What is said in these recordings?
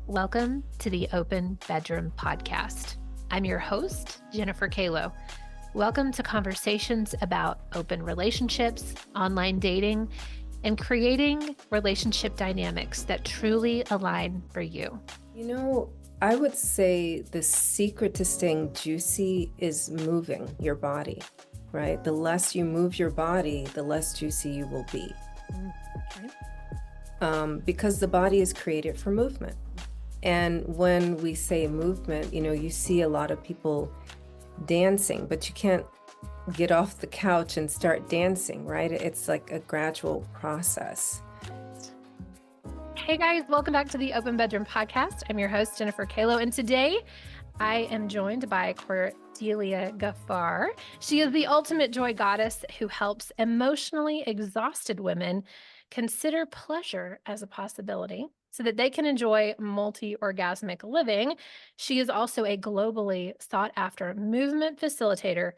Welcome to the Open Bedroom Podcast. I'm your host, Jennifer Kalo. Welcome to conversations about open relationships, online dating, and creating relationship dynamics that truly align for you. I would say the secret to staying juicy is moving your body, right? The less you move your body, the less juicy you will be. Okay. Because the body is created for movement. And when we say movement, you see a lot of people dancing, but you can't get off the couch and start dancing, right? It's like a gradual process. Hey guys, welcome back to the Open Bedroom Podcast. I'm your host, Jennifer Kalo, and today I am joined by Cordelia Gaffar. She is the ultimate joy goddess who helps emotionally exhausted women consider pleasure as a possibility so that they can enjoy multi-orgasmic living. She is also a globally sought-after movement facilitator,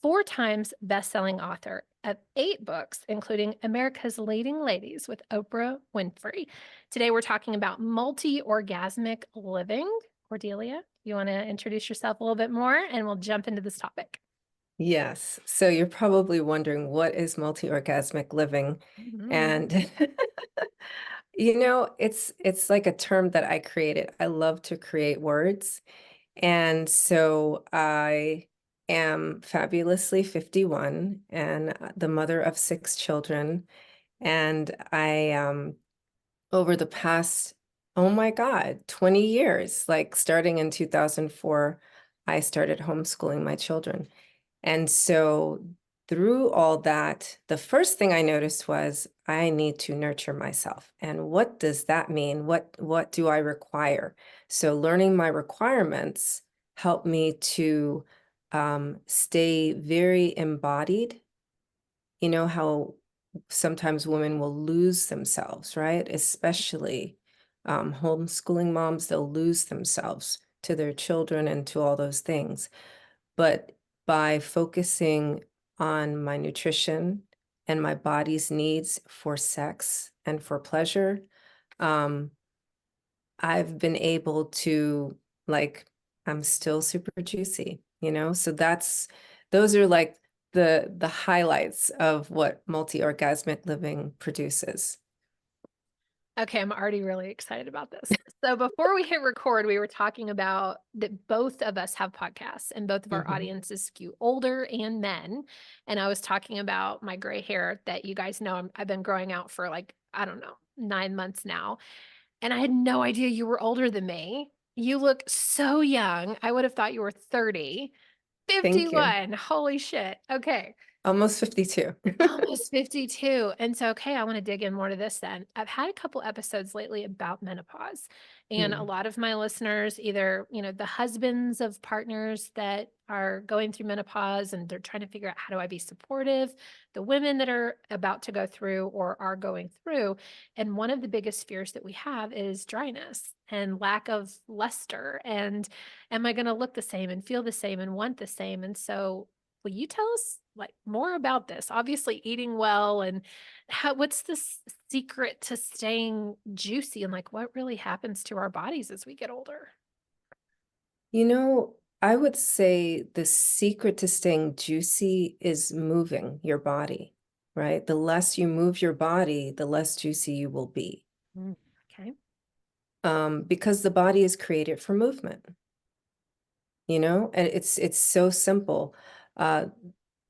4 times best-selling author of 8 books, including America's Leading Ladies with Oprah Winfrey. Today, we're talking about multi-orgasmic living. Cordelia, you want to introduce yourself a little bit more and we'll jump into this topic. Yes. So you're probably wondering, what is multi-orgasmic living? Mm-hmm. And it's like a term that I created. I love to create words. And so I am fabulously 51 and the mother of 6 children. And I, over the past, 20 years, like starting in 2004, I started homeschooling my children. And so through all that, the first thing I noticed was I need to nurture myself. And what does that mean? What do I require? So learning my requirements helped me to stay very embodied. You know how sometimes women will lose themselves, right? Especially homeschooling moms, they'll lose themselves to their children and to all those things. But by focusing on my nutrition and my body's needs for sex and for pleasure, I've been able to, I'm still super juicy, So those are like the highlights of what multi-orgasmic living produces. Okay, I'm already really excited about this. So before we hit record, we were talking about that both of us have podcasts and both of our audiences skew older and men. And I was talking about my gray hair that you guys know I've been growing out for 9 months now. And I had no idea you were older than me. You look so young. I would have thought you were 30. Thank you. 51. Holy shit. Okay. Almost 52. Almost 52. And so, okay, I want to dig in more to this then. I've had a couple episodes lately about menopause, and a lot of my listeners, either, the husbands of partners that are going through menopause and they're trying to figure out, how do I be supportive? The women that are about to go through or are going through. And one of the biggest fears that we have is dryness and lack of luster. And am I going to look the same and feel the same and want the same? And so, will you tell us more about this? Obviously eating well, and what's the secret to staying juicy, and what really happens to our bodies as we get older? I would say the secret to staying juicy is moving your body, right? The less you move your body, the less juicy you will be. Okay. Because the body is created for movement, and it's so simple.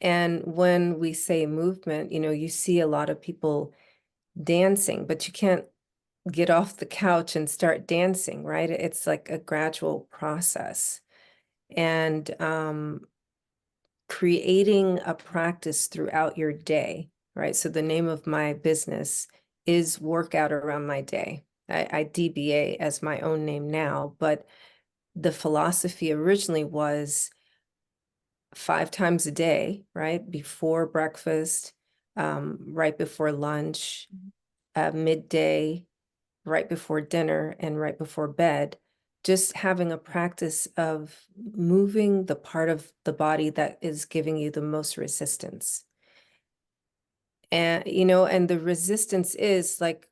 And when we say movement, you see a lot of people dancing, but you can't get off the couch and start dancing, right? It's like a gradual process. And creating a practice throughout your day, right? So the name of my business is Workout Around My Day. I DBA as my own name now, but the philosophy originally was 5 times a day, right? Before breakfast, right before lunch, midday, right before dinner, and right before bed. Just having a practice of moving the part of the body that is giving you the most resistance. And, and the resistance is like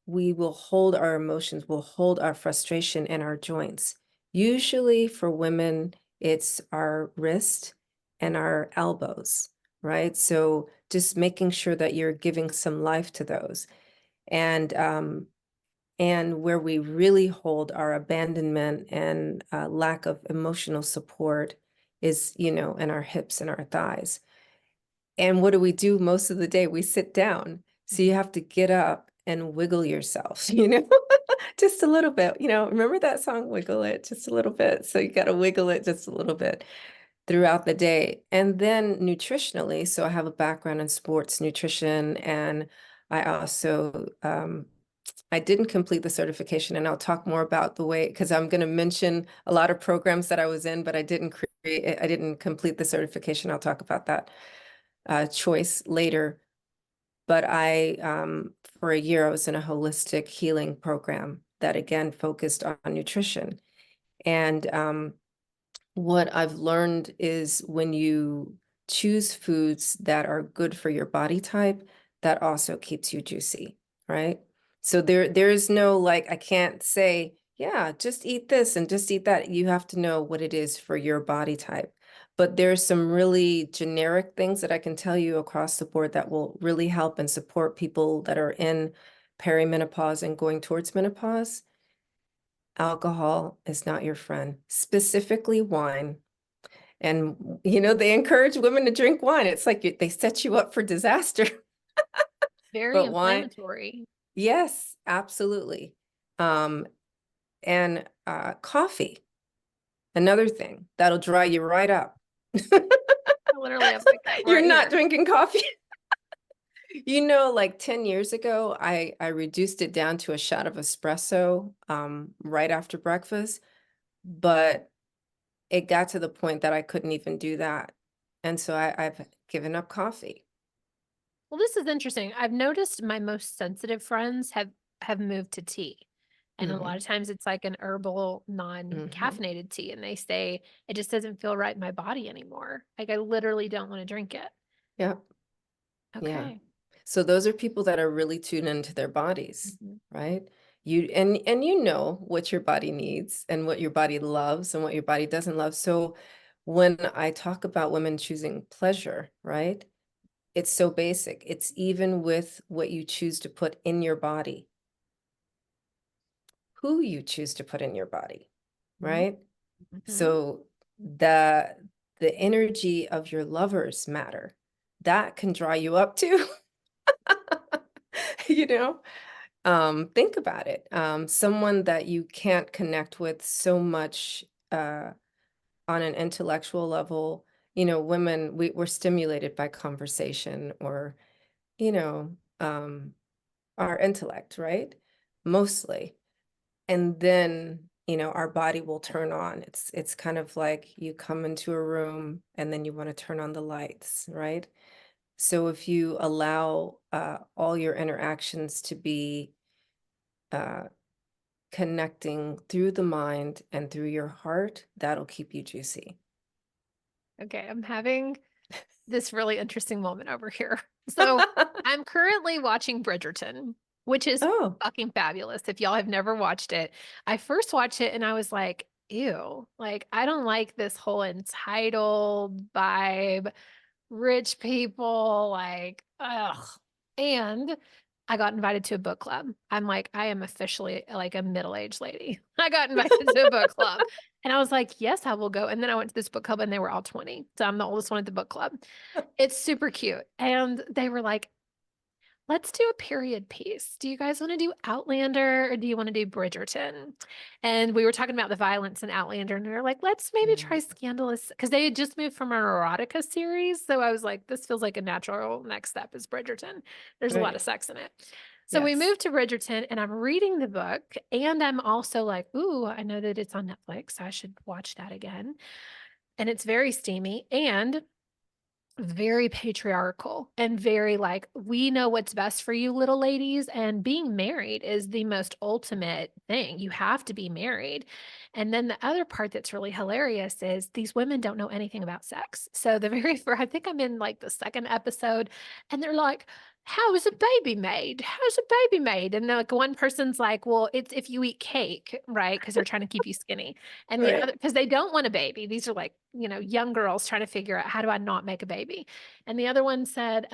we will hold our emotions, we'll hold our frustration in our joints. Usually for women, it's our wrist and our elbows, right? So just making sure that you're giving some life to those. And where we really hold our abandonment and lack of emotional support is, in our hips and our thighs. And what do we do most of the day? We sit down. So you have to get up and wiggle yourself, just a little bit. Remember that song, Wiggle It, just a little bit. So you got to wiggle it just a little bit throughout the day. And then nutritionally, so I have a background in sports nutrition, and I also I didn't complete the certification, and I'll talk more about the way, because I'm going to mention a lot of programs that I was in, but I didn't complete the certification. I'll talk about that choice later. But for a year, I was in a holistic healing program that again focused on nutrition. And what I've learned is when you choose foods that are good for your body type, that also keeps you juicy, right? So there is no, like, I can't say, yeah, just eat this and just eat that. You have to know what it is for your body type. But there's some really generic things that I can tell you across the board that will really help and support people that are in perimenopause and going towards menopause. Alcohol is not your friend, specifically wine. And, they encourage women to drink wine. It's like they set you up for disaster. Very But wine, inflammatory. yes, absolutely. And coffee, another thing that'll dry you right up. I literally have my cup You're right not here. drinking coffee. Like 10 years ago, I reduced it down to a shot of espresso right after breakfast, but it got to the point that I couldn't even do that. And so I've given up coffee. Well, this is interesting. I've noticed my most sensitive friends have moved to tea. And a lot Hmm. of times it's like an herbal, Hmm. non-caffeinated tea. And they say it just doesn't feel right in my body anymore. Like I literally don't want to drink it. Yeah. Yeah. Okay. So those are people that are really tuned into their bodies, Mhm. right? And you know what your body needs and what your body loves and what your body doesn't love. So when I talk about women choosing pleasure, right? It's so basic. It's even with what you choose to put in your body, who you choose to put in your body, right? Mhm. So the the energy of your lovers matter. That can dry you up too. you know think about it. Someone that you can't connect with so much on an intellectual level. Women, we're stimulated by conversation or you know um our intellect, right? Mostly. And then our body will turn on. It's kind of like you come into a room and then you want to turn on the lights, right? So if you allow all your interactions to be uh, connecting through the mind and through your heart, that'll keep you juicy. Okay. I'm having this really interesting moment over here. So I'm currently watching Bridgerton, which is Oh. fucking fabulous. If y'all have never watched it, I first watched it and I was like, ew, like I don't like this whole entitled vibe, rich people, like, ugh. And I got invited to a book club. I'm like, I am officially like a middle-aged lady. I got invited to a book club. And I was like, yes, I will go. And then I went to this book club and they were all 20. So I'm the oldest one at the book club. It's super cute. And they were like, let's do a period piece. Do you guys want to do Outlander or do you want to do Bridgerton? And we were talking about the violence in Outlander, and we were like, let's maybe try Mm. Scandalous because they had just moved from an erotica series. So I was like, this feels like a natural next step is Bridgerton. There's a lot of Right. sex in it. So we Yes. moved to Bridgerton and I'm reading the book and I'm also like, ooh, I know that it's on Netflix. So I should watch that again. And it's very steamy and very patriarchal and very like, we know what's best for you, little ladies. And being married is the most ultimate thing. You have to be married. And then the other part that's really hilarious is these women don't know anything about sex. So the very first, I think I'm in like the second episode, and they're like, how is a baby made? How's a baby made? And then like one person's like, well, it's if you eat cake, right? Because they're trying to keep you skinny. And the Right. other, because they don't want a baby. These are like, young girls trying to figure out how do I not make a baby? And the other one said,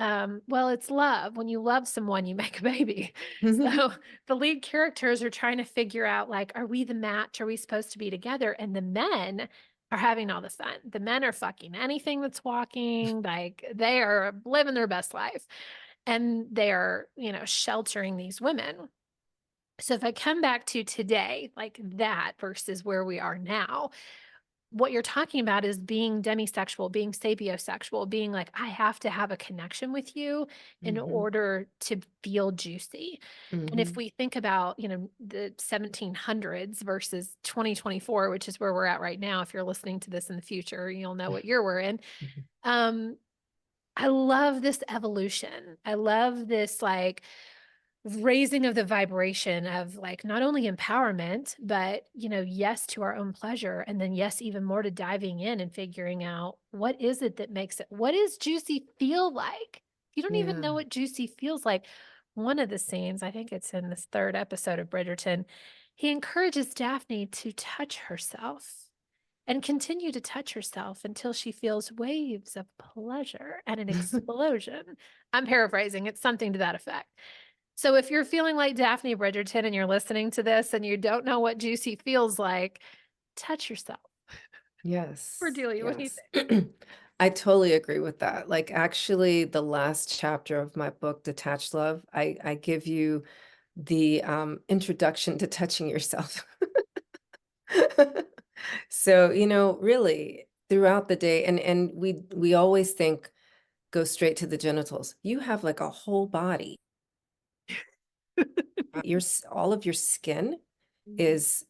well, it's love. When you love someone, you make a baby. So the lead characters are trying to figure out like, are we the match? Are we supposed to be together? And the men are having all the fun. The men are fucking anything that's walking, like they are living their best life. And they're, sheltering these women. So if I come back to today, like that versus where we are now, what you're talking about is being demisexual, being sapiosexual, being like, I have to have a connection with you in Hmm. order to feel juicy. And if Hmm. we think about, the 1700s versus 2024, which is where we're at right now, if you're listening to this in the future, you'll know what year we're in. Um, I love this evolution. I love this like raising of the vibration of like not only empowerment, but yes to our own pleasure. And then yes, even more to diving in and figuring out what is it that makes it, what does juicy feel like? If you don't even Yeah. know what juicy feels like, one of the scenes, I think it's in this third episode of Bridgerton, he encourages Daphne to touch herself and continue to touch herself until she feels waves of pleasure and an explosion. I'm paraphrasing, it's something to that effect. So if you're feeling like Daphne Bridgerton and you're listening to this and you don't know what juicy feels like, touch yourself. Yes. Cordelia, what do you Yes. think? I totally agree with that. Like actually the last chapter of my book, Detached Love, I give you the introduction to touching yourself. So, really throughout the day, and we always think go straight to the genitals. You have like a whole body. All of your skin is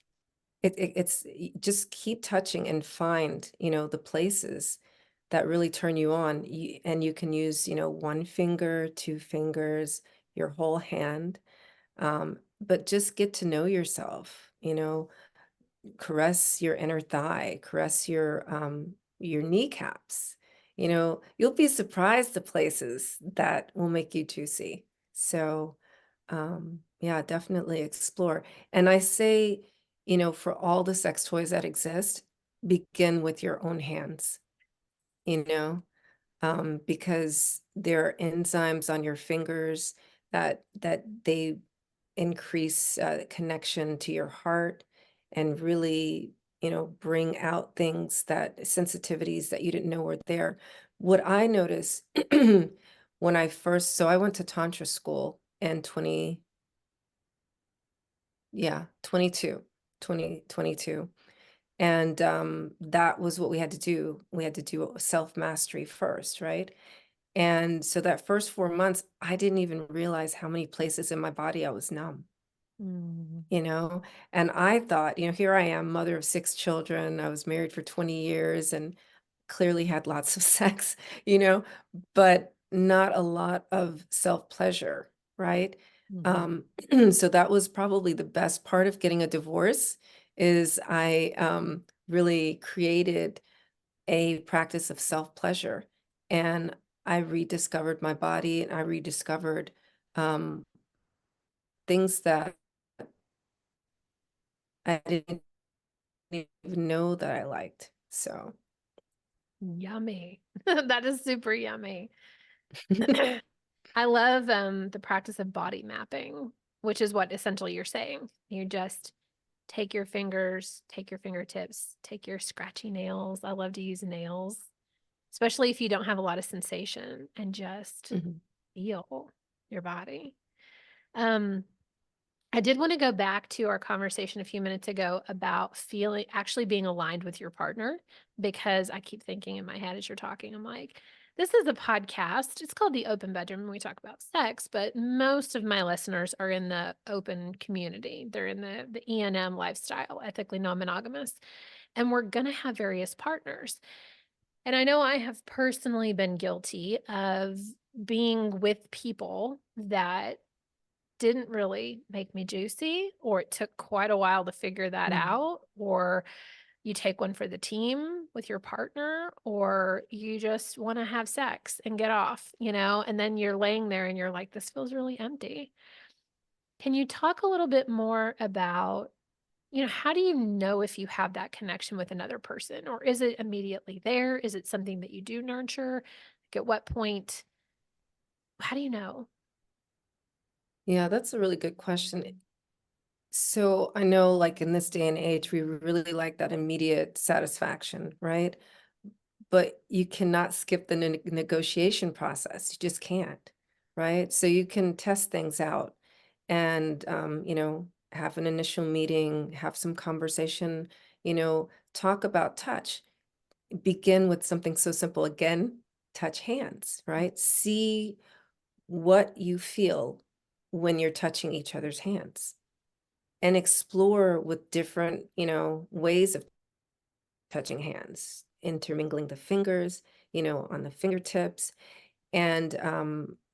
just keep touching and find, the places that really turn you on. And you can use, one finger, two fingers, your whole hand. But just get to know yourself, caress your inner thigh, caress your kneecaps. You'll be surprised the places that will make you juicy. So, yeah, definitely explore. And I say, for all the sex toys that exist, begin with your own hands, you know, because there are enzymes on your fingers that they increase connection to your heart and really, bring out things sensitivities that you didn't know were there. What I noticed when so I went to Tantra school in 2022. And that was what we had to do. We had to do self-mastery first, right? And so that first 4 months, I didn't even realize how many places in my body I was numb. Mm, you know and I thought, here I am, mother of 6 children. I was married for 20 years and clearly had lots of sex, but not a lot of self-pleasure, right? mhm. um so that was probably the best part of getting a divorce, is I really created a practice of self-pleasure, and I rediscovered my body, and I rediscovered um things that I didn't even know that I liked. So, Yummy. That is super yummy. I love the practice of body mapping, which is what essentially you're saying. You just take your fingers, take your fingertips, take your scratchy nails. I love to use nails, especially if you don't have a lot of sensation, and just mhm, feel your body. Um, I did want to go back to our conversation a few minutes ago about feeling actually being aligned with your partner, because I keep thinking in my head as you're talking, I'm like, this is a podcast. It's called The Open Bedroom, and we talk about sex, but most of my listeners are in the open community. They're in the E&M lifestyle, ethically non-monogamous, and we're going to have various partners. And I know I have personally been guilty of being with people that didn't really make me juicy, or it took quite a while to figure that mm, out, or you take one for the team with your partner, or you just want to have sex and get off, and then you're laying there and you're like, this feels really empty. Can you talk a little bit more about, how do you know if you have that connection with another person, or is it immediately there? Is it something that you do nurture? Like, at what point, how do you know? Yeah, that's a really good question. So I know like in this day and age, we really like that immediate satisfaction, right? But you cannot skip the negotiation process. You just can't, right? So you can test things out and, have an initial meeting, have some conversation, talk about touch. Begin with something so simple. Again, touch hands, right? See what you feel when you're touching each other's hands and explore with different, ways of touching hands, intermingling the fingers, on the fingertips, and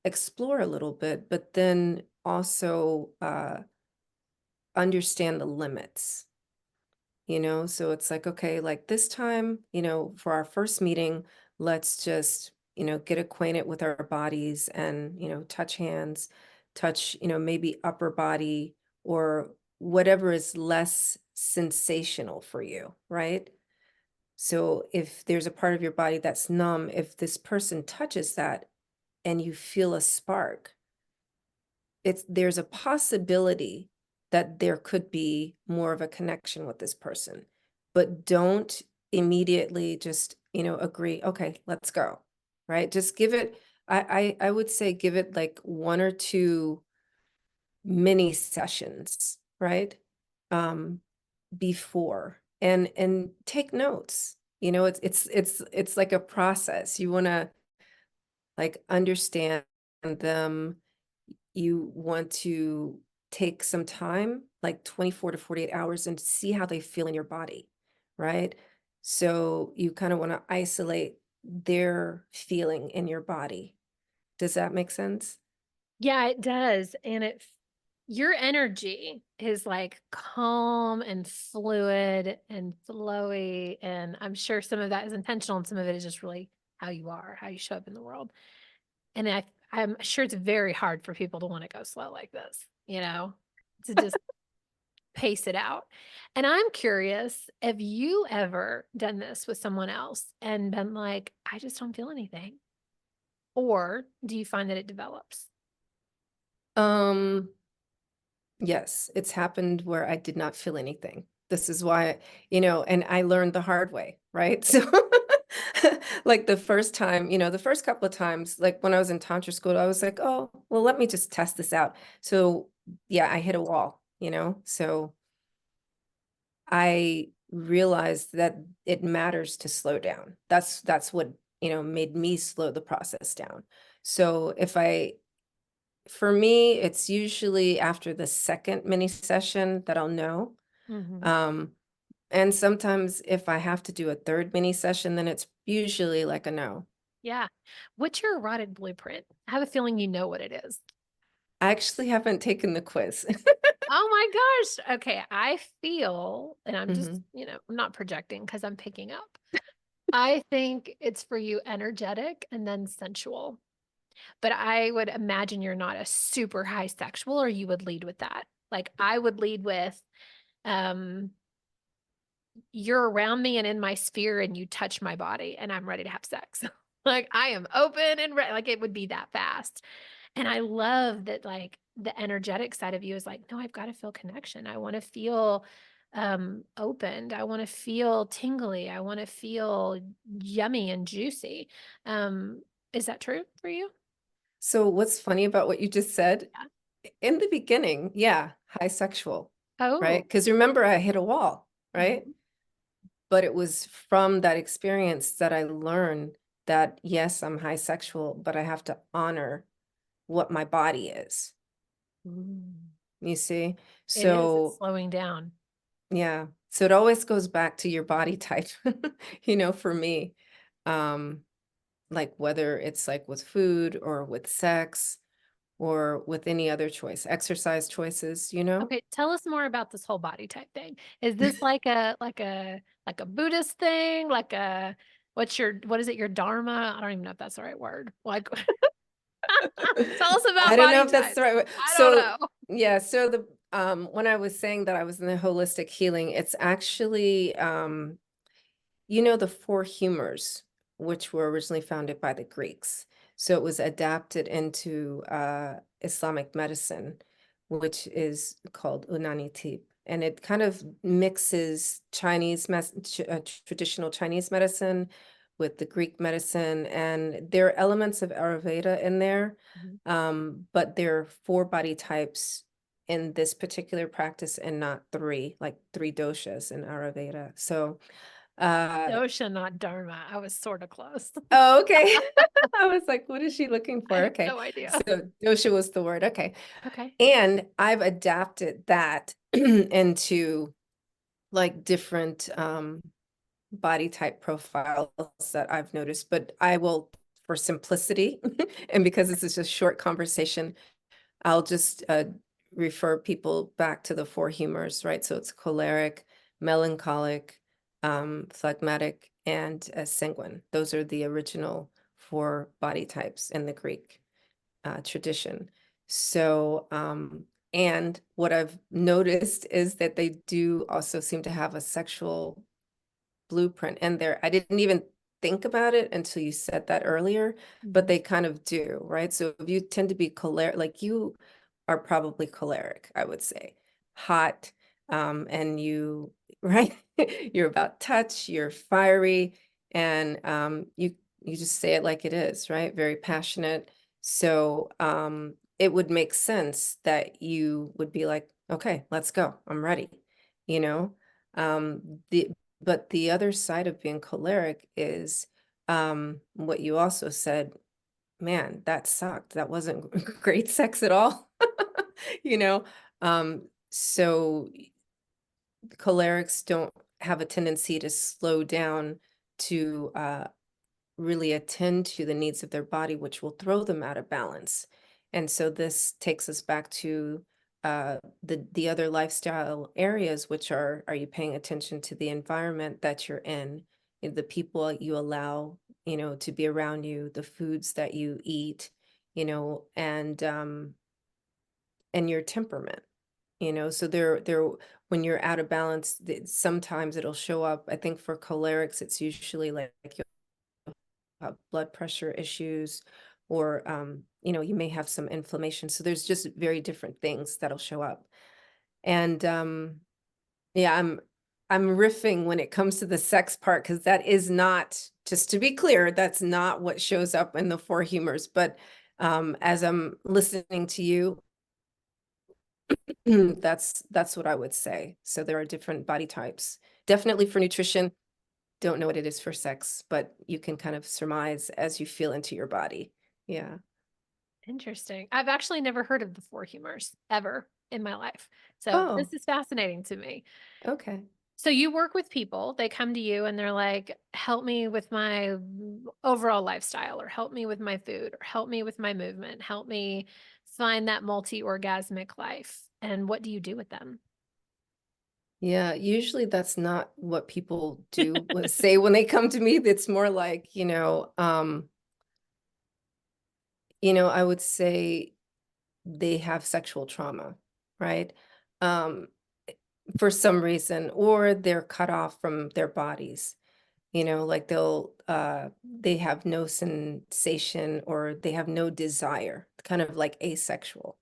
explore a little bit, but then also understand the limits. So it's like, okay, like this time, for our first meeting, let's just, get acquainted with our bodies and, touch hands, touch, maybe upper body or whatever is less sensational for you, right? So if there's a part of your body that's numb, if this person touches that and you feel a spark, there's a possibility that there could be more of a connection with this person. But don't immediately just, agree, okay, let's go. Right? Just give it, I would say give it like one or two mini sessions, right? Um, before and take notes. It's like a process. You want to like understand them. You want to take some time, like 24 to 48 hours, and see how they feel in your body, right? So you kind of want to isolate their feeling in your body. Does that make sense? Yeah, it does. And your energy is like calm and fluid and flowy. And I'm sure some of that is intentional and some of it is just really how you are, how you show up in the world. And I'm sure it's very hard for people to want to go slow like this, to just pace it out. And I'm curious, have you ever done this with someone else and been like, I just don't feel anything? Or do you find that it develops? Um, yes, it's happened where I did not feel anything. This is why, and I learned the hard way, right? So like the first time, the first couple of times, like when I was in tantra school, I was like, oh, well, let me just test this out. So yeah, I hit a wall, so I realized that it matters to slow down. That's what, made me slow the process down. So for me, it's usually after the second mini session that I'll know. Mhm. Um, and sometimes if I have to do a third mini session, then it's usually like a no. Yeah. What's your erotic blueprint? I have a feeling you know what it is. I actually haven't taken the quiz. Oh my gosh. Okay. I feel, and I'm just, Mhm. I'm not projecting because I'm picking up. I think it's for you energetic and then sensual. But I would imagine you're not a super high sexual, or you would lead with that. Like I would lead with, um, you're around me and in my sphere and you touch my body and I'm ready to have sex. Like I am open and like it would be that fast. And I love that, like, the energetic side of you is like, no, I've got to feel connection. I want to feel opened. I want to feel tingly. I want to feel yummy and juicy. Um, is that true for you? So what's funny about what you just said? Yeah. In the beginning, yeah, high sexual, right? Oh. Because remember, I hit a wall, right? Mhm. But it was from that experience that I learned that yes, I'm high sexual, but I have to honor what my body is. Mm. You see? It is. It's So slowing down. yeah. So it always goes back to your body type, for me. Um, like whether it's like with food or with sex or with any other choice, exercise choices, you know? Okay, tell us more about this whole body type thing. Is this like a Buddhist thing? Like a what is it, your dharma? I don't even know if that's the right word. Like tell us I about don't know body if that's the types. right word. I don't So know. yeah, so the when I was saying that I was in the holistic healing, it's actually you know, the four humors, which were originally founded by the Greeks. So it was adapted into Islamic medicine, which is called Unanitib. And it kind of mixes traditional Chinese medicine with the Greek medicine. And there are elements of Ayurveda in there, Mhm. but there are four body types in this particular practice and not three, like three doshas in Ayurveda. So Dosha, not dharma. I was sort of close. oh, okay. I was like, what is she looking I for? have Okay. no idea. So dosha was the word. Okay. Okay. And I've adapted that into like different body type profiles that I've noticed, but I will, for simplicity, and because this is just short conversation, I'll just refer people back to the four humors, right? So it's choleric, melancholic, phlegmatic, and sanguine. Those are the original four body types in the Greek tradition. So, and what I've noticed is that they do also seem to have a sexual blueprint in there. I didn't even think about it until you said that earlier, but Mhm. they kind of do, right? So if you tend to be choleric, like you are probably choleric, I would say, hot, and you, right? You're about touch, you're fiery, and you just say it like it is, right? Very passionate. So it would make sense that you would be like, okay, let's go. I'm ready, you know? The but the other side of being choleric is what you also said, man, that sucked. That wasn't great sex at all. You know? So cholerics don't have a tendency to slow down to really attend to the needs of their body, which will throw them out of balance. And so this takes us back to the other lifestyle areas, which are you paying attention to the environment that you're in, the people you allow, you know, to be around you, the foods that you eat, you know, and your temperament, you know. So there when you're out of balance, sometimes it'll show up. I think for cholerics, it's usually like blood pressure issues, or you know, you may have some inflammation. So there's just very different things that'll show up. And yeah, I'm riffing when it comes to the sex part, because that is not, just to be clear, that's not what shows up in the four humors. But as I'm listening to you, that's what I would say. So there are different body types. Definitely for nutrition, don't know what it is for sex, but you can kind of surmise as you feel into your body. Yeah. Interesting. I've actually never heard of the four humors ever in my life. So Oh, this is fascinating to me. okay. So you work with people, they come to you and they're like, help me with my overall lifestyle, or help me with my food, or help me with my movement, help me find that multi-orgasmic life. And what do you do with them? Yeah, usually that's not what people do say when they come to me. It's more like, I would say they have sexual trauma, right? Um, for some reason, or they're cut off from their bodies. Like they have no sensation, or they have no desire, kind of like asexual.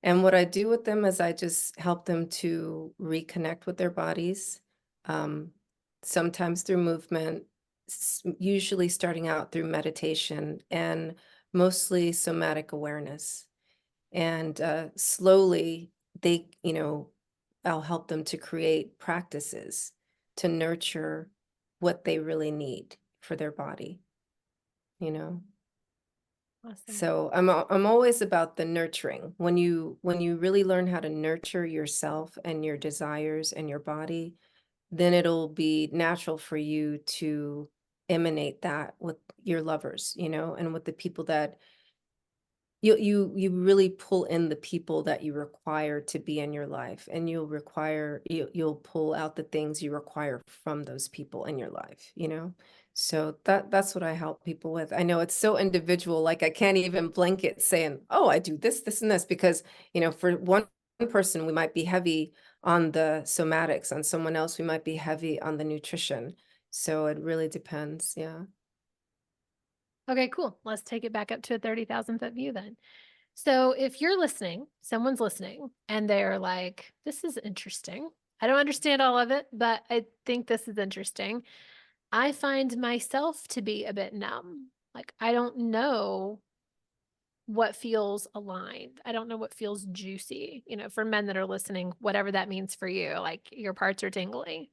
And what I do with them is I just help them to reconnect with their bodies, um, sometimes through movement, usually starting out through meditation, and mostly somatic awareness. And slowly I'll help them to create practices to nurture what they really need for their body, you know? Awesome. So I'm always about the nurturing. When you really learn how to nurture yourself and your desires and your body, then it'll be natural for you to emanate that with your lovers, and with the people that you really pull in the people that you require to be in your life, and you'll pull out the things you require from those people in your life, you know? So that's what I help people with. I know it's so individual, like I can't even blanket saying, oh, I do this, this, and this, because, you know, for one person, we might be heavy on the somatics, on someone else, we might be heavy on the nutrition. So it really depends. Yeah. Okay, cool. Let's take it back up to a 30,000-foot view then. So if you're listening, someone's listening, and they're like, this is interesting. I don't understand all of it, but I think this is interesting. I find myself to be a bit numb. Like, I don't know what feels aligned. I don't know what feels juicy, for men that are listening, whatever that means for you, like your parts are tingling,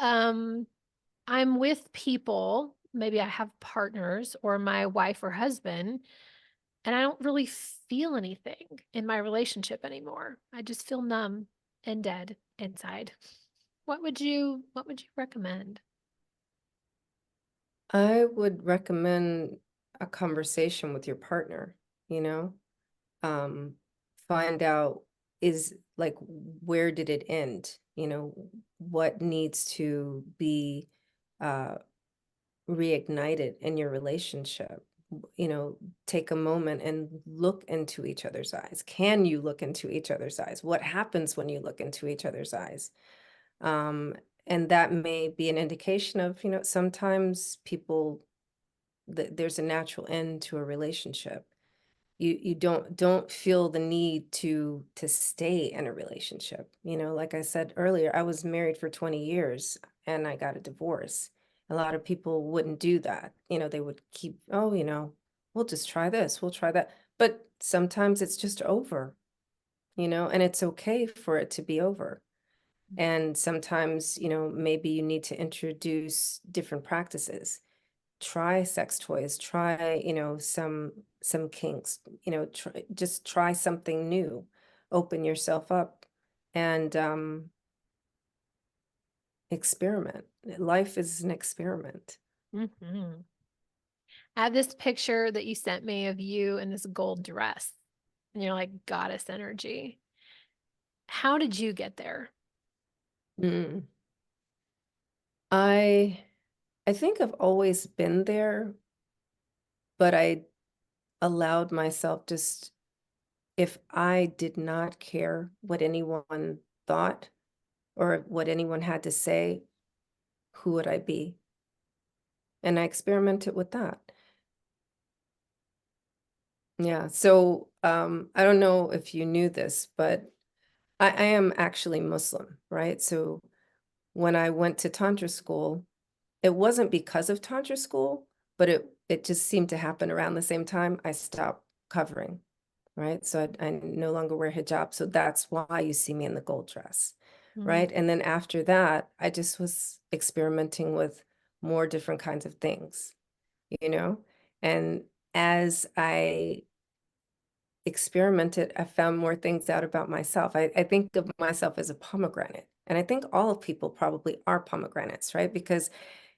Um, I'm with people, maybe I have partners or my wife or husband, and I don't really feel anything in my relationship anymore. I just feel numb and dead inside. What would you recommend? I would recommend a conversation with your partner, you know, um, find out is like, where did it end? You know, what needs to be uh, reignited in your relationship? You know, take a moment and look into each other's eyes. Can you look into each other's eyes? What happens when you look into each other's eyes? Um, and that may be an indication of, you know, sometimes people there's a natural end to a relationship. You don't feel the need to stay in a relationship. You know, like I said earlier, I was married for 20 years and I got a divorce. A lot of people wouldn't do that. You know, they would keep, oh, you know, we'll just try this, we'll try that. But sometimes it's just over, you know, and it's okay for it to be over. And sometimes, you know, maybe you need to introduce different practices. Try sex toys, try, you know, some kinks, you know, just try something new, open yourself up, and experiment. Life is an experiment. Mhm. I have this picture that you sent me of you in this gold dress, and you're like goddess energy. How did you get there? Mm. I think I've always been there, but I allowed myself, just if I did not care what anyone thought or what anyone had to say, who would I be? And I experimented with that. Yeah. So I don't know if you knew this, but I am actually Muslim, right? So when I went to Tantra school, it wasn't because of Tantra school, but it just seemed to happen around the same time I stopped covering, right? So I no longer wear hijab. So that's why you see me in the gold dress, Mm. right? And then after that, I just was experimenting with more different kinds of things, you know? And as I experimented, I found more things out about myself. I think of myself as a pomegranate. And I think all of people probably are pomegranates, right? Because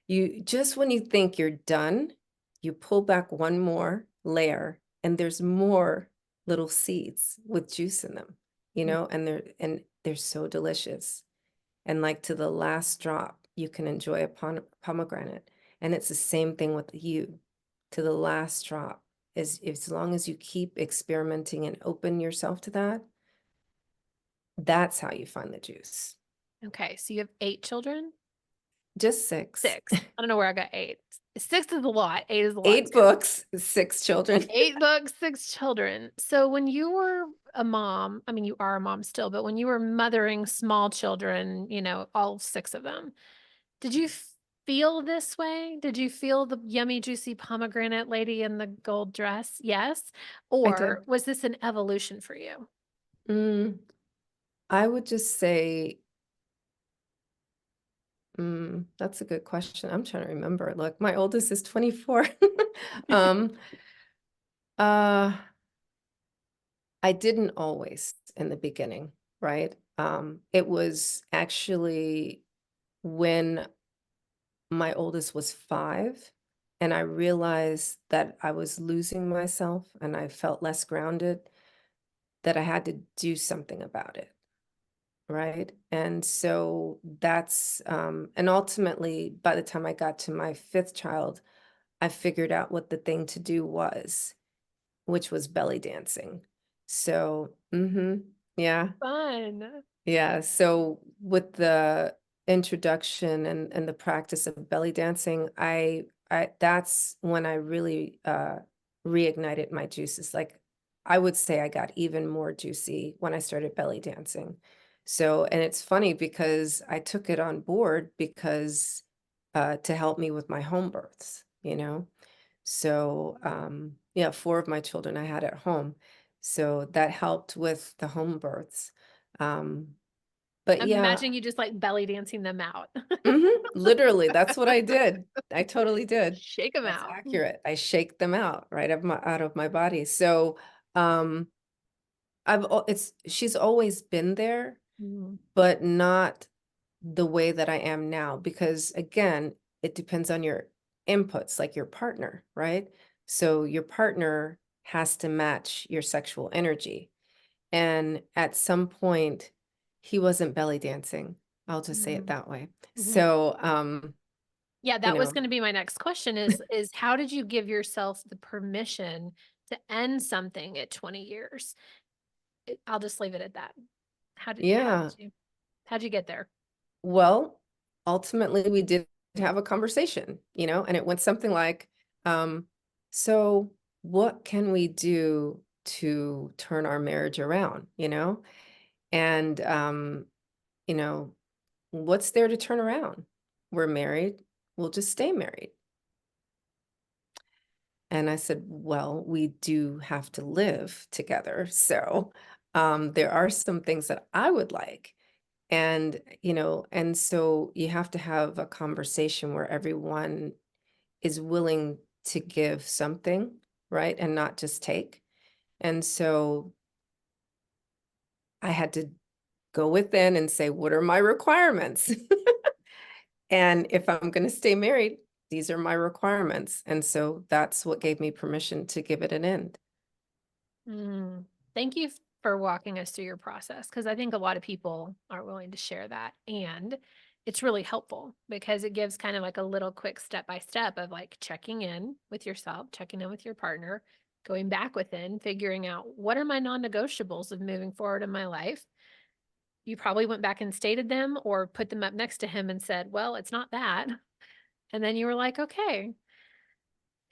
you just when you think you're done, you pull back one more layer and there's more little seeds with juice in them, you Mm. know, and they're so delicious. And like to the last drop, you can enjoy a pomegranate. And it's the same thing with you. To the last drop, as long as you keep experimenting and open yourself to that, that's how you find the juice. Okay, so you have 8 children? Just six. 6. I don't know where I got 8. 6 is a lot. 8 is a lot Eight too. books, six children. 8 books, 6 children. So when you were a mom, I mean, you are a mom still, but when you were mothering small children, all 6 of them, did you feel this way? Did you feel the yummy, juicy pomegranate lady in the gold dress? Yes. I Or did. was this an evolution for you? Mm, I would just say, that's a good question. I'm trying to remember. Look, my oldest is 24. Um, uh, I didn't always in the beginning, right? It was actually when my oldest was 5 and I realized that I was losing myself and I felt less grounded, that I had to do something about it. Right. And so that's, and ultimately, by the time I got to my fifth child, I figured out what the thing to do was, which was belly dancing. So, yeah. Fun. Yeah, so with the introduction and the practice of belly dancing, I that's when I really reignited my juices. Like I would say I got even more juicy when I started belly dancing. So, and it's funny because I took it on board because to help me with my home births, you know. So, yeah, four of my children I had at home. So that helped with the home births. Um, but I'm yeah, imagining you just like belly dancing them out. literally, that's what I did. I totally did. Shake them That's out. accurate. I shake them out right out of my body. So, um, it's she's always been there, Mm. but not the way that I am now, because again, it depends on your inputs, like your partner, right? So your partner has to match your sexual energy. And at some point, he wasn't belly dancing. I'll just say it Mm. that way. Mhm. So, Yeah, you that was know, going to be my next question is how did you give yourself the permission to end something at 20 years? I'll just leave it at that. yeah. How'd you get there? Well, ultimately, we did have a conversation, and it went something like, um, so what can we do to turn our marriage around, And, you know, what's there to turn around? We're married. We'll just stay married. And I said, well, we do have to live together. So, there are some things that I would like. And so you have to have a conversation where everyone is willing to give something, right? And not just take. And so I had to go within and say, what are my requirements? And if I'm going to stay married, these are my requirements. And so that's what gave me permission to give it an end. Mm. Thank you for walking us through your process because I think a lot of people aren't willing to share that. And it's really helpful because it gives kind of like a little quick step by step of like checking in with yourself, checking in with your partner, going back within, figuring out what are my non negotiables of moving forward in my life. You probably went back and stated them or put them up next to him and said, well, it's not that. And then you were like, okay,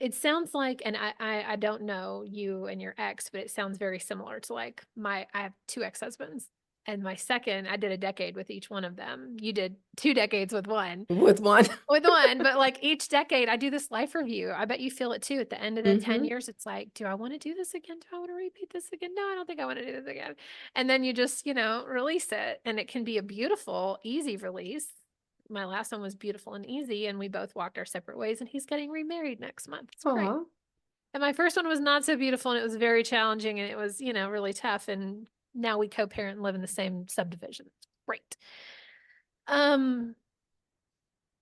it sounds like, and I don't know you and your ex, but it sounds very similar to like I have two ex-husbands. And my second, I did a decade with each one of them. You did 2 decades with one. With one. With one, but like each decade, I do this life review. I bet you feel it too. At the end of the 10 Hmm. years, it's like, do I want to do this again? Do I want to repeat this again? No, I don't think I want to do this again. And then you just, release it. And it can be a beautiful, easy release. My last one was beautiful and easy, and we both walked our separate ways, and he's getting remarried next month. It's great. Aw. And my first one was not so beautiful, and it was very challenging, and it was, really tough. And now we co-parent and live in the same subdivision. It's great. Um,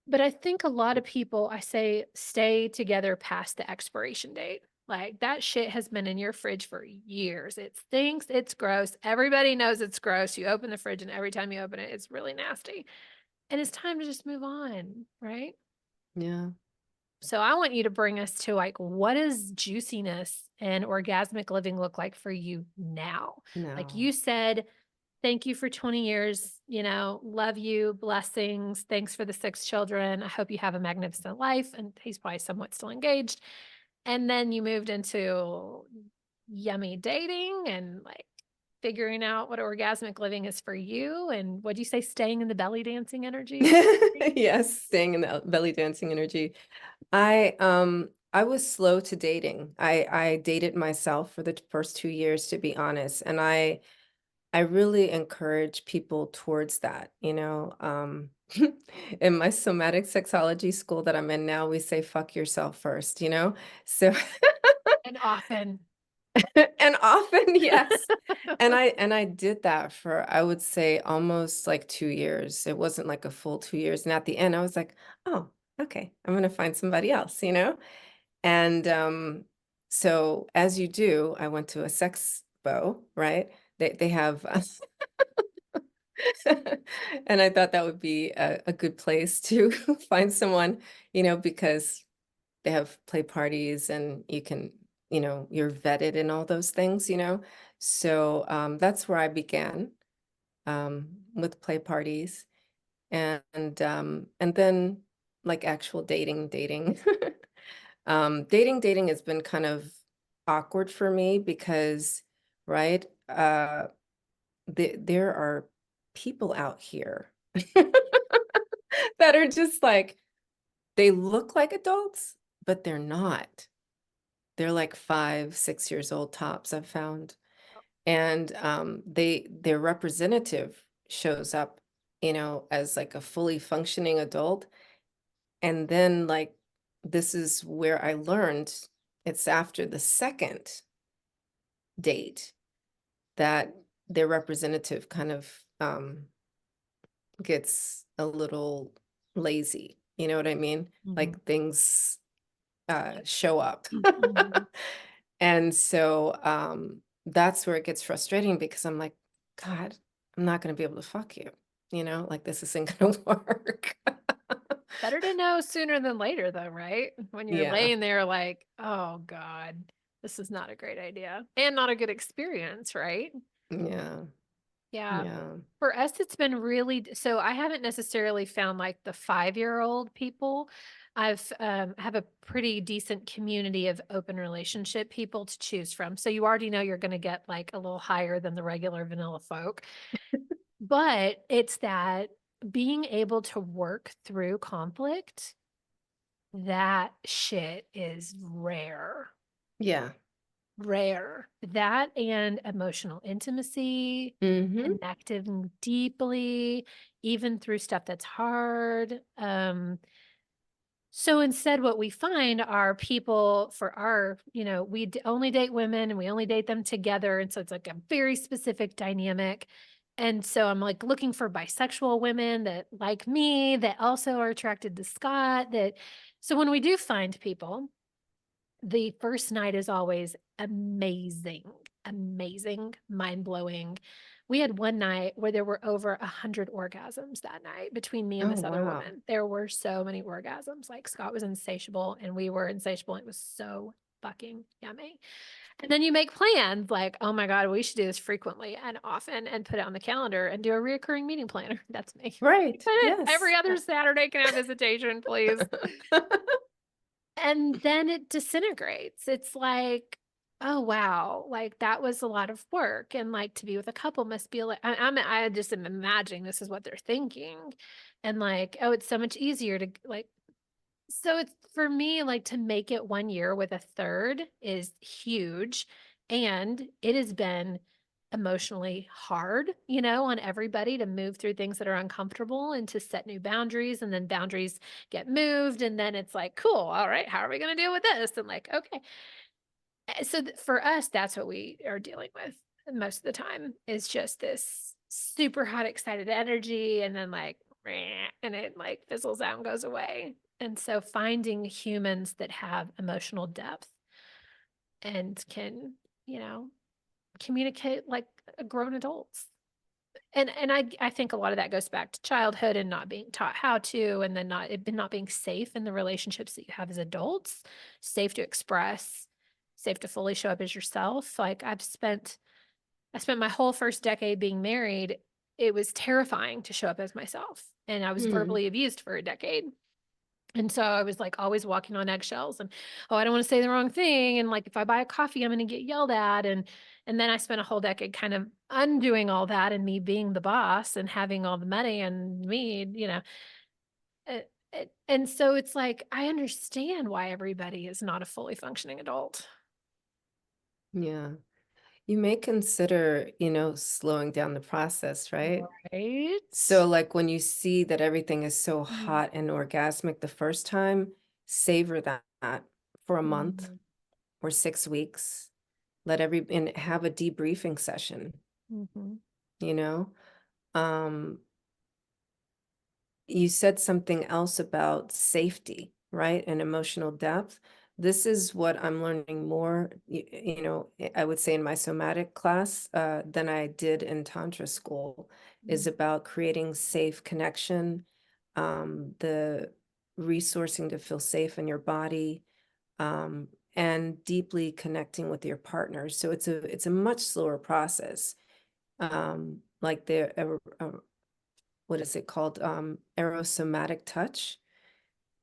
but I think a lot of people, I say, stay together past the expiration date. Like that shit has been in your fridge for years. It stinks. It's gross. Everybody knows it's gross. You open the fridge and every time you open it, it's really nasty. And it's time to just move on, right? Yeah. So I want you to bring us to like, what does juiciness and orgasmic living look like for you now? Like No. you said, thank you for 20 years, love you, blessings. Thanks for the 6 children. I hope you have a magnificent life. And he's probably somewhat still engaged. And then you moved into yummy dating and like figuring out what orgasmic living is for you. And what do you say, staying in the belly dancing energy? Yes, staying in the belly dancing energy. I was slow to dating. I dated myself for the first 2 years, to be honest, and I really encourage people towards that, In my somatic sexology school that I'm in now, we say fuck yourself first. So And often. and often, yes. And I did that for, I would say, almost like 2 years. It wasn't like a full 2 years. And at the end, I was like, oh. okay, I'm gonna find somebody else, And so as you do, I went to a sexpo, right? They have and I thought that would be a good place to find someone, because they have play parties and you can, you're vetted in all those things, So that's where I began with play parties and then like actual dating. Dating has been kind of awkward for me because, right, there are people out here that are just like, they look like adults, but they're not. They're like 5, 6 years old tops, I've found. And their representative shows up, as like a fully functioning adult. And then like this is where I learned it's after the second date that their representative kind of gets a little lazy. You know what I mean? Mhm. Like things Yep. show up. Mhm. And so that's where it gets frustrating because I'm like, God, I'm not going to be able to fuck you. Like this isn't going to work. Better to know sooner than later, though, right? When you're Yeah. laying there like, oh God, this is not a great idea and not a good experience, right? Yeah. Yeah. Yeah. For us, it's been really so I haven't necessarily found like the 5-year-old people. I've have a pretty decent community of open relationship people to choose from. So you already know you're going to get like a little higher than the regular vanilla folk. But it's that being able to work through conflict, that shit is rare. Yeah. Rare. That and emotional intimacy, Mm-hmm. connecting deeply, even through stuff that's hard. So instead, what we find are people for our, only date women and we only date them together. And so it's like a very specific dynamic. And so I'm like looking for bisexual women that like me, that also are attracted to Scott. So when we do find people, the first night is always amazing, amazing, mind-blowing. We had one night where there were over 100 orgasms that night between me and Oh, this other wow. woman. There were so many orgasms. Like Scott was insatiable and we were insatiable. It was so fucking yummy. And then you make plans like, oh my God, we should do this frequently and often and put it on the calendar and do a reoccurring meeting planner. That's me. Right. Every Yes. other Saturday can have visitation, please. And then it disintegrates. It's like, oh wow, like that was a lot of work. And like to be with a couple must be like I just am imagining this is what they're thinking. And like, oh, it's so much easier to like so it's for me, like to make it 1 year with a third is huge. And it has been emotionally hard, on everybody to move through things that are uncomfortable and to set new boundaries. And then boundaries get moved. And then it's like, cool, all right, how are we going to deal with this? And like, okay. So for us, that's what we are dealing with most of the time is just this super hot, excited energy. And then like, and it like fizzles out and goes away. And so finding humans that have emotional depth and can, you know, communicate like grown adults. And I think a lot of that goes back to childhood and not being taught how to, and then not being safe in the relationships that you have as adults, safe to express, safe to fully show up as yourself. Like I spent my whole first decade being married. It was terrifying to show up as myself. And I was Hmm. verbally abused for a decade. And so I was like always walking on eggshells and, oh, I don't want to say the wrong thing. And like, if I buy a coffee, I'm going to get yelled at. And then I spent a whole decade kind of undoing all that and me being the boss and having all the money and me. And so it's like, I understand why everybody is not a fully functioning adult. Yeah. You may consider, slowing down the process, right? Right. So, like when you see that everything is so hot and orgasmic the first time, savor that for a month Mhm. or 6 weeks. And have a debriefing session, Mhm. you know? Um, you said something else about safety, right? And emotional depth. This is what I'm learning more, I would say in my somatic class, than I did in Tantra school, is about creating safe connection, the resourcing to feel safe in your body, and deeply connecting with your partner. So it's a much slower process. Like what is it called? Aerosomatic touch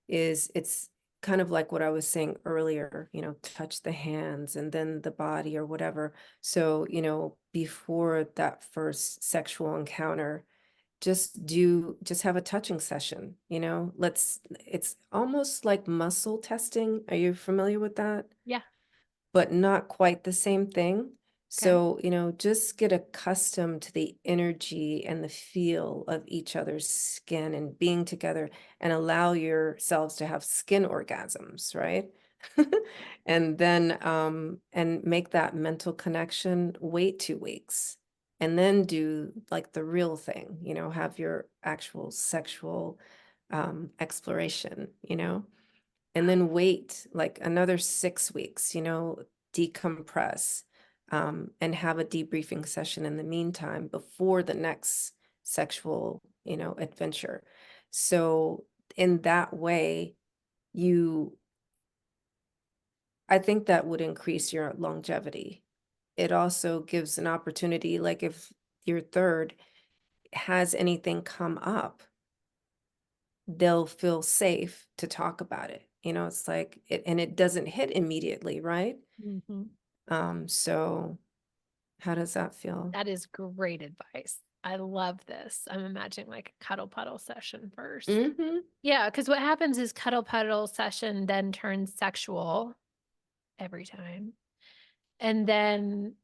it's kind of like what I was saying earlier, touch the hands and then the body or whatever. So, before that first sexual encounter, just have a touching session, it's almost like muscle testing. Are you familiar with that? Yeah. But not quite the same thing. Okay. So, just get accustomed to the energy and the feel of each other's skin and being together, and allow yourselves to have skin orgasms, right? And then, and make that mental connection, wait 2 weeks, and then do like the real thing, have your actual sexual exploration, and then wait like another 6 weeks, decompress, and have a debriefing session in the meantime before the next sexual, adventure. So in that way, you, I think that would increase your longevity. It also gives an opportunity, like if your third has anything come up, they'll feel safe to talk about it. It's like it, and it doesn't hit immediately, right? Mm-hmm. So how does that feel? That is great advice. I love this. I'm imagining like a cuddle puddle session first. Mm-hmm. Yeah, because what happens is cuddle puddle session then turns sexual every time. And then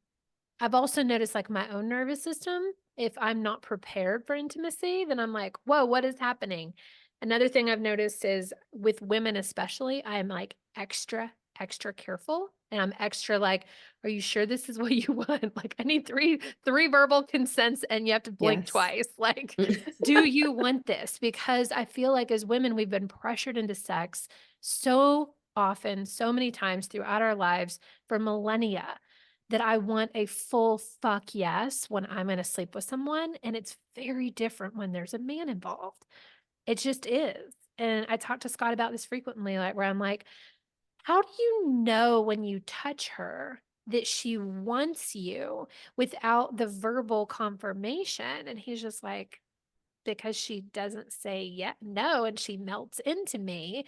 I've also noticed like my own nervous system, if I'm not prepared for intimacy, then I'm like, whoa, what is happening? Another thing I've noticed is with women, especially, I'm like extra careful. And I'm extra like, are you sure this is what you want? Like, I need three verbal consents and you have to blink Yes. twice. Like, do you want this? Because I feel like as women, we've been pressured into sex so often, so many times throughout our lives for millennia, that I want a full fuck yes when I'm going to sleep with someone. And it's very different when there's a man involved. It just is. And I talk to Scott about this frequently, like where I'm like, how do you know when you touch her that she wants you without the verbal confirmation? And he's just like, because she doesn't say no, and she melts into me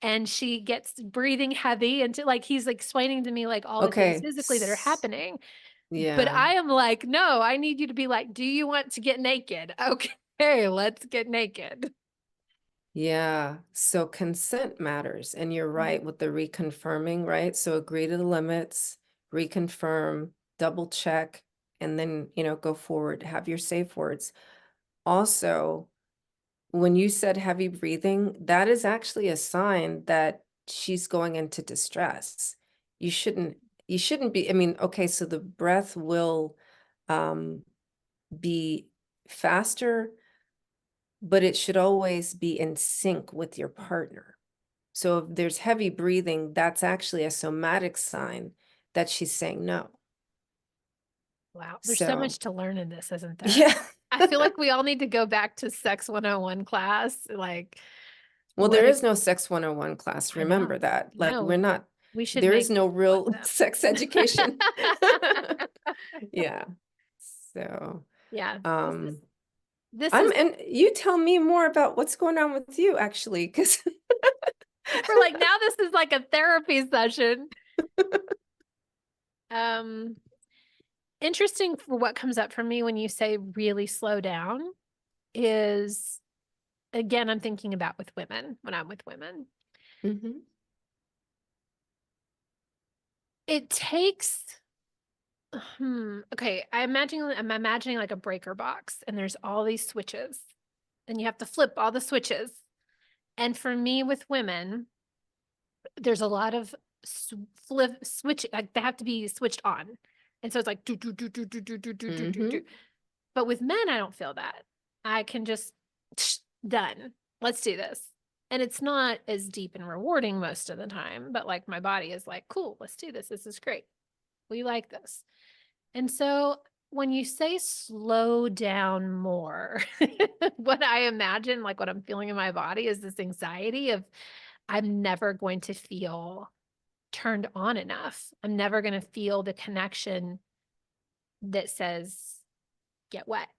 and she gets breathing heavy, and like he's like explaining to me like all the things Okay. physically that are happening. But Yeah. I am like, no, I need you to be like, do you want to get naked? Okay, let's get naked. Yeah. So consent matters. And you're right with the reconfirming, right? So agree to the limits, reconfirm, double check, and then, go forward, have your safe words. Also, when you said heavy breathing, that is actually a sign that she's going into distress. You shouldn't, you shouldn't be, I mean, okay, so the breath will um, be faster, but it should always be in sync with your partner. So if there's heavy breathing, that's actually a somatic sign that she's saying no. Wow. There's so So, much to learn in this, isn't there? yeah. I feel like we all need to go back to Sex 101 class. Like, Well, what there a, is no Sex 101 class. I know. Remember that. Like, we're No, not, we should there is make no one real of sex education. them. Yeah. So, Yeah. um, This is, and you tell me more about what's going on with you actually, because we're like, now this is like a therapy session. Um, Interesting for what comes up for me when you say really slow down is, again, I'm thinking about with women when I'm with women. Mhm. It takes, okay, I'm imagining like a breaker box and there's all these switches and you have to flip all the switches. And for me with women, there's a lot of flip switch, like they have to be switched on. And so it's like do do do do do do do do do do. Mhm. But with men, I don't feel that. I can just done. let's do this. And it's not as deep and rewarding most of the time, but like my body is like, cool, let's do this. This is great. We like this. And so when you say slow down more, what I imagine, like what I'm feeling in my body is this anxiety of I'm never going to feel turned on enough. I'm never going to feel the connection that says, get wet,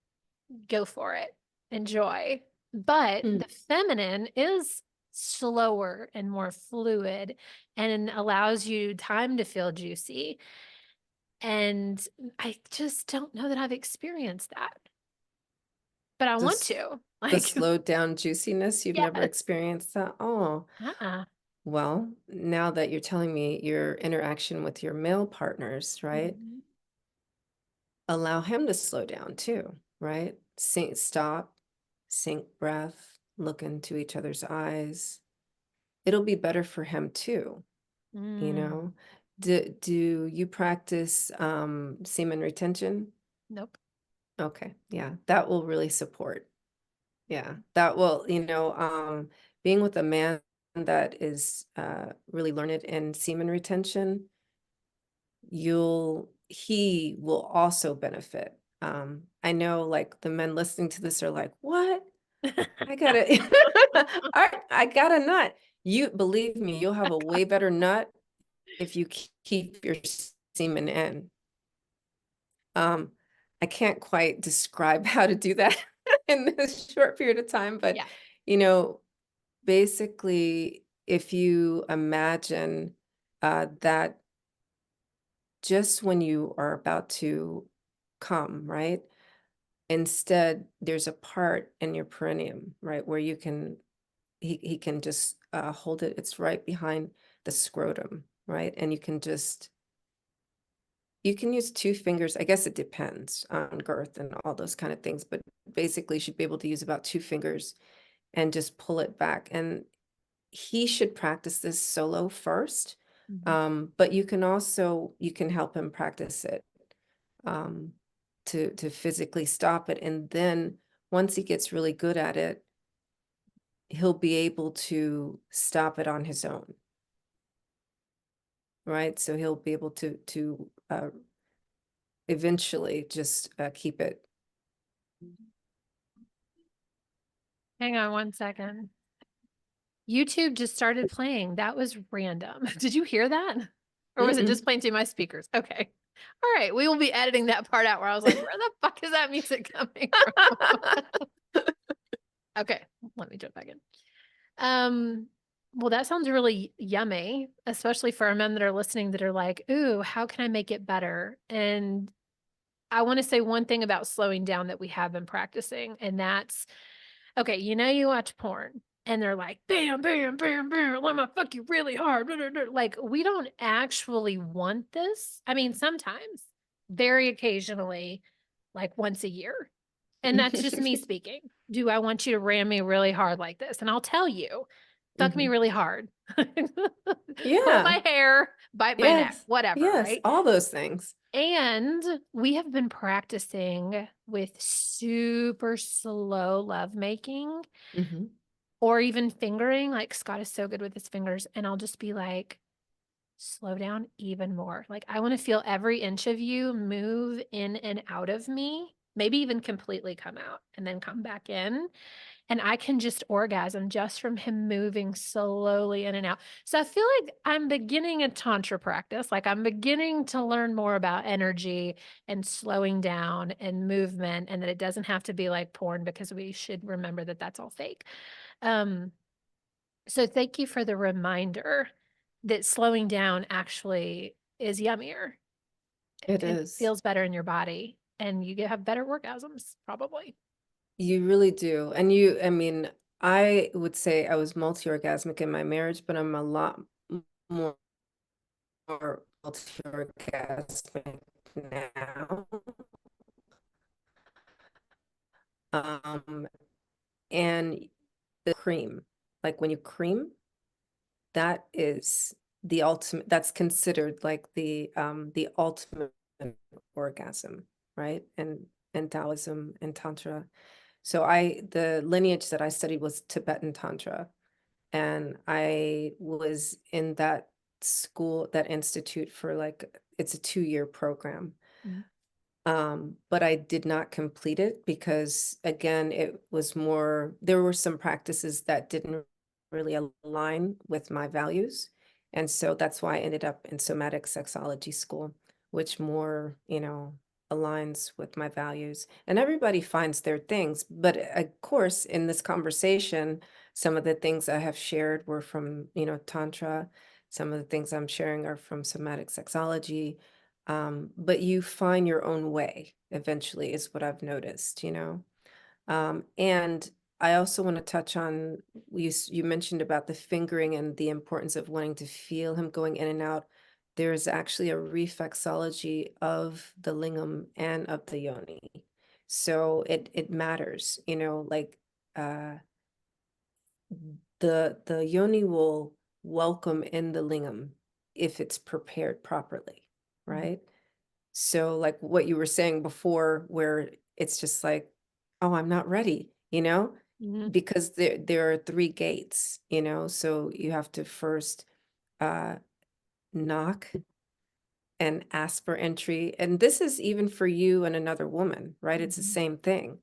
go for it, enjoy. But Mm. the feminine is slower and more fluid and allows you time to feel juicy. And I just don't know that I've experienced that, but I want This, to. the Like, slowed down juiciness, you've never yes. experienced that? Oh, Uh-uh. well, now that you're telling me your interaction with your male partners, right? Mhm. Allow him to slow down too, right? Stop, sink breath, look into each other's eyes. It'll be better for him too, you Mm. know? Do you practice semen retention? Nope. Okay, yeah, that will really support. Yeah, that will, being with a man that is really learned in semen retention, he will also benefit. I know like the men listening to this are like, what? I gotta, I got a nut. You believe me, you'll have a way better nut if you keep your semen in. Um, I can't quite describe how to do that in this short period of time, but Yeah. you know, basically, if you imagine that just when you are about to come, right? Instead, there's a part in your perineum, right, where he can just hold it. It's right behind the scrotum, right? And you can use two fingers. I guess it depends on girth and all those kind of things, but basically you should be able to use about two fingers and just pull it back. And he should practice this solo first. Mhm. But you can help him practice it um, to physically stop it. And then once he gets really good at it, he'll be able to stop it on his own, right? So he'll be able to eventually just keep it. Hang on one second. YouTube just started playing. That was random. Did you hear that? Or was it Mm-mm. just playing through my speakers? Okay. All right. We will be editing that part out where I was like, where the fuck is that music coming from? Okay. Let me jump back in. Well, that sounds really yummy, especially for our men that are listening that are like, ooh, how can I make it better? And I want to say one thing about slowing down that we have been practicing, and that's okay, you watch porn and they're like, bam, bam, bam, bam, let me fuck you really hard. Like, we don't actually want this. I mean, sometimes, very occasionally, like once a year. And that's just me speaking. Do I want you to ram me really hard like this? And I'll tell you, fuck me Mhm. really hard. Pull Yeah. my hair, bite my neck, Yes. whatever, Yes. right? All those things. And we have been practicing with super slow lovemaking Hmm. or even fingering. Like Scott is so good with his fingers, and I'll just be like, slow down even more. Like, I want to feel every inch of you move in and out of me, maybe even completely come out and then come back in. And I can just orgasm just from him moving slowly in and out. So I feel like I'm beginning a tantra practice. Like, I'm beginning to learn more about energy and slowing down and movement, and that it doesn't have to be like porn, because we should remember that that's all fake. Um, so thank you for the reminder that slowing down actually is yummier It and is. feels better in your body, and you have better orgasms probably. You really do. I mean, I would say I was multi-orgasmic in my marriage, but I'm a lot more multi-orgasmic now. Um, and the cream, like when you cream, that is the ultimate, that's considered like the ultimate orgasm, right? And Taoism and Tantra. So the lineage that I studied was Tibetan Tantra. And I was in that school, that institute for it's a 2-year program. Mhm. But I did not complete it because, again, it was there were some practices that didn't really align with my values. And so that's why I ended up in somatic sexology school, which more, aligns with my values. And everybody finds their things. But of course, in this conversation, some of the things I have shared were from, Tantra. Some of the things I'm sharing are from somatic sexology. But you find your own way eventually, is what I've noticed, and I also want to touch on, you mentioned about the fingering and the importance of wanting to feel him going in and out. There's actually a reflexology of the lingam and of the yoni. So it matters, uh, the yoni will welcome in the lingam if it's prepared properly, right? So like what you were saying before, where it's just like, oh, I'm not ready, Mhm. because there are 3 gates, so you have to first uh, knock and ask for entry. And this is even for you and another woman, right? It's the Mhm. same thing.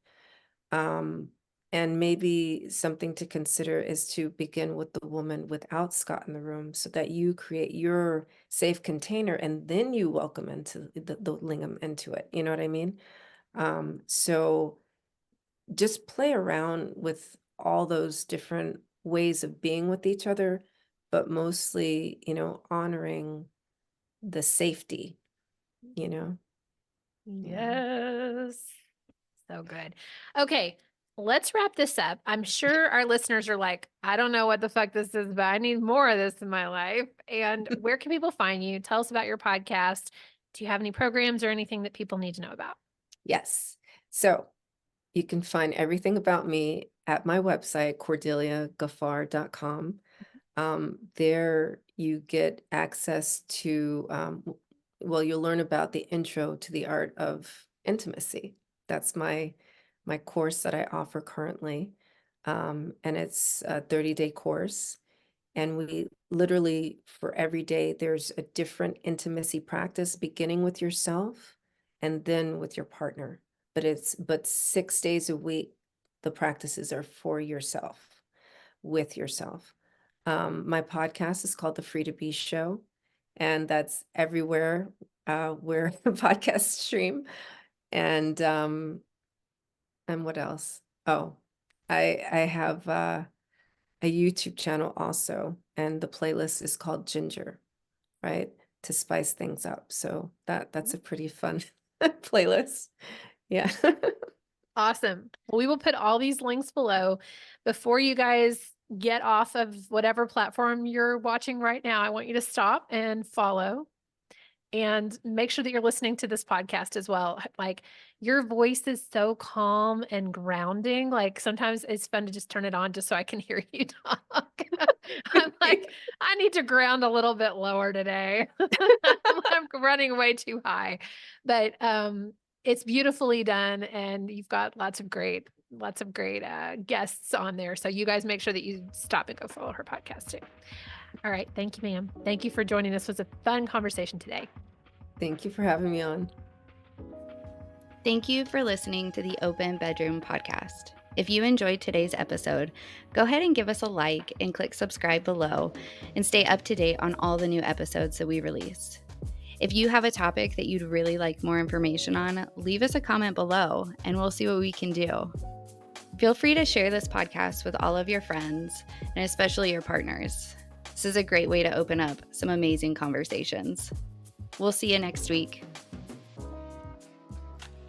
Um, and maybe something to consider is to begin with the woman without Scott in the room so that you create your safe container and then you welcome into the lingam into it. You know what I mean? So just play around with all those different ways of being with each other, but mostly, honoring the safety, you know? Yeah. Yes. So good. Okay, let's wrap this up. I'm sure our listeners are like, I don't know what the fuck this is, but I need more of this in my life. And where can people find you? Tell us about your podcast. Do you have any programs or anything that people need to know about? Yes. So you can find everything about me at my website, cordeliagaffar.com. There you get access to, well, you'll learn about the intro to the art of intimacy. That's my course that I offer currently. And it's a 30-day course. And we literally, for every day, there's a different intimacy practice, beginning with yourself and then with your partner. But 6 days a week, the practices are for yourself, with yourself. My podcast is called The Free to Be Show, and that's everywhere where the podcast stream. And what else? Oh, I have a YouTube channel also, and the playlist is called Ginger, right? To spice things up. So that's a pretty fun playlist. Yeah. Awesome. Well, we will put all these links below. Before you guys get off of whatever platform you're watching right now, I want you to stop and follow and make sure that you're listening to this podcast as well. Like, your voice is so calm and grounding. Like, sometimes it's fun to just turn it on just so I can hear you talk. I'm like, I need to ground a little bit lower today. I'm running way too high. But it's beautifully done, and you've got lots of great guests on there. So you guys make sure that you stop and go follow her podcast too. All right. Thank you, ma'am. Thank you for joining us. It was a fun conversation today. Thank you for having me on. Thank you for listening to the Open Bedroom Podcast. If you enjoyed today's episode, go ahead and give us a like and click subscribe below and stay up to date on all the new episodes that we release. If you have a topic that you'd really like more information on, leave us a comment below and we'll see what we can do. Feel free to share this podcast with all of your friends and especially your partners. This is a great way to open up some amazing conversations. We'll see you next week.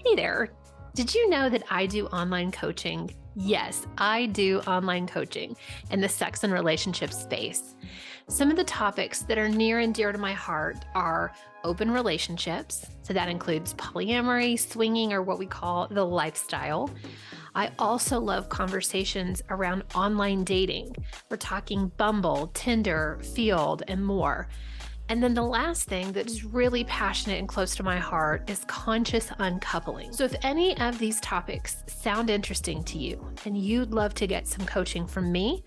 Hey there. Did you know that I do online coaching? Yes, I do online coaching in the sex and relationship space. Some of the topics that are near and dear to my heart are open relationships. So that includes polyamory, swinging, or what we call the lifestyle. I also love conversations around online dating. We're talking Bumble, Tinder, Field, and more. And then the last thing that is really passionate and close to my heart is conscious uncoupling. So if any of these topics sound interesting to you and you'd love to get some coaching from me,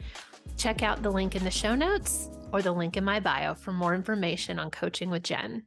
check out the link in the show notes or the link in my bio for more information on coaching with Jen.